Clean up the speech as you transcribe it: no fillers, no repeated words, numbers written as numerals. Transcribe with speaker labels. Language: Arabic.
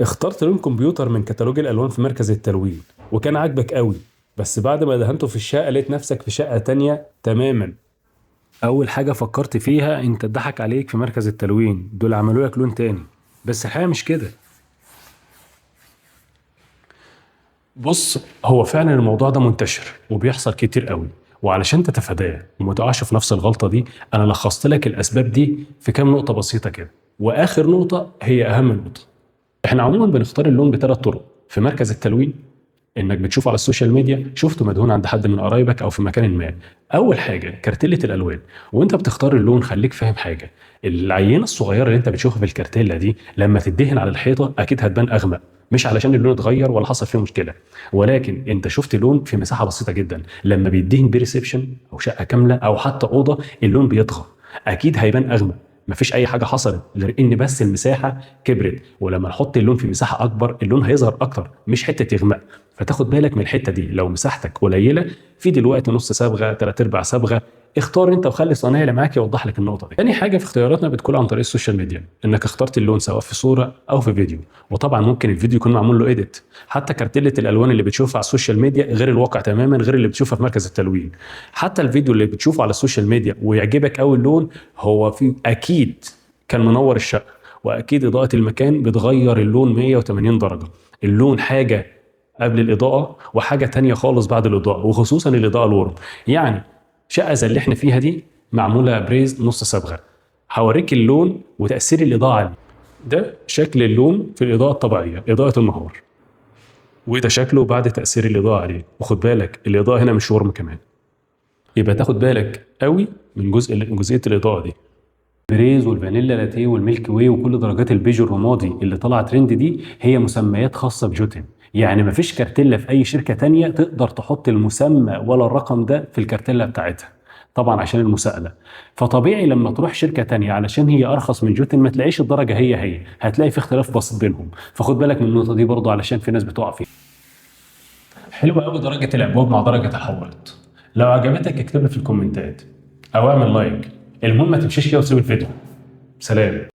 Speaker 1: اخترت لون كمبيوتر من كتالوج الالوان في مركز التلوين، وكان عاجبك قوي. بس بعد ما دهنته في الشقه لقيت نفسك في شقه تانية تماما. اول حاجه فكرت فيها انت اتضحك عليك في مركز التلوين، دول عملوا لك لون تاني. بس الحقيقه مش كده. بص، هو فعلا الموضوع ده منتشر وبيحصل كتير قوي. وعلشان تتفاداه وما تقعش في نفس الغلطه دي، انا لخصت لك الاسباب دي في كام نقطه بسيطه كده. واخر نقطه هي اهم نقطه. احنا عموما بنختار اللون بثلاث طرق في مركز التلوين. انك بتشوفه على السوشيال ميديا، شفته مدهون عند حد من قرايبك او في مكان ما. اول حاجه كارتيله الالوان. وانت بتختار اللون خليك فاهم حاجه. العينه الصغيره اللي انت بتشوفها في الكارتيلا دي لما تدهن على الحيطه اكيد هتبان اغمق. مش علشان اللون اتغير ولا حصل فيه مشكله، ولكن انت شفت لون في مساحه بسيطه جدا. لما بيدهن بريسبشن او شقه كامله او حتى اوضه اللون بيطغى. اكيد هيبان اغمق. مفيش اي حاجه حصلت غير ان بس المساحه كبرت، ولما نحط اللون في مساحه اكبر اللون هيظهر اكتر مش حته يغمق. فتاخد بالك من الحته دي. لو مساحتك قليله، في دلوقتي نص صبغه، ثلاث ارباع صبغه. اختار انت وخلي الصنايعي اللي معاك يوضح لك النقطه دي. تاني حاجه في اختياراتنا بتكون عن طريق السوشيال ميديا، انك اخترت اللون سواء في صوره او في فيديو. وطبعا ممكن الفيديو يكون معمول له ايديت. حتى كارتيله الالوان اللي بتشوفها على السوشيال ميديا غير الواقع تماما، غير اللي بتشوفها في مركز التلوين. حتى الفيديو اللي بتشوفه على السوشيال ميديا ويعجبك قوي اللون، هو في اكيد كان منور الشقه. واكيد اضاءه المكان بتغير اللون 180 درجه. اللون حاجه قبل الاضاءه، وحاجه تانية خالص بعد الاضاءه، وخصوصا الاضاءه الورم. يعني شقه زي اللي احنا فيها دي معموله بريز نص صبغه. هوريك اللون وتاثير الاضاءه عليه. ده شكل اللون في الاضاءه الطبيعيه، اضاءه النهار. وده شكله بعد تاثير الاضاءه عليه. وخد بالك الاضاءه هنا مش ورم كمان. يبقى تاخد بالك قوي من جزئيه الاضاءه دي. بريز والفانيلا لاتيه والميلك واي وكل درجات البيج الرمادي اللي طالعه ترند دي هي مسميات خاصه بجوتن. يعني مفيش كارتيلا في اي شركه تانية تقدر تحط المسمى ولا الرقم ده في الكارتيلا بتاعتها. طبعا عشان المساءله. فطبيعي لما تروح شركه تانية علشان هي ارخص من جوتن ما تلاقيش الدرجه هي، هتلاقي في اختلاف بسيط بينهم. فخد بالك من النقطه دي برضه علشان في ناس بتقع فيها. حلوه قوي درجه الابواب مع درجه الحوائط. لو عجبتك اكتب لي في الكومنتات او اعمل لايك. المهم ما تمشيش كده وتسيب الفيديو. سلام.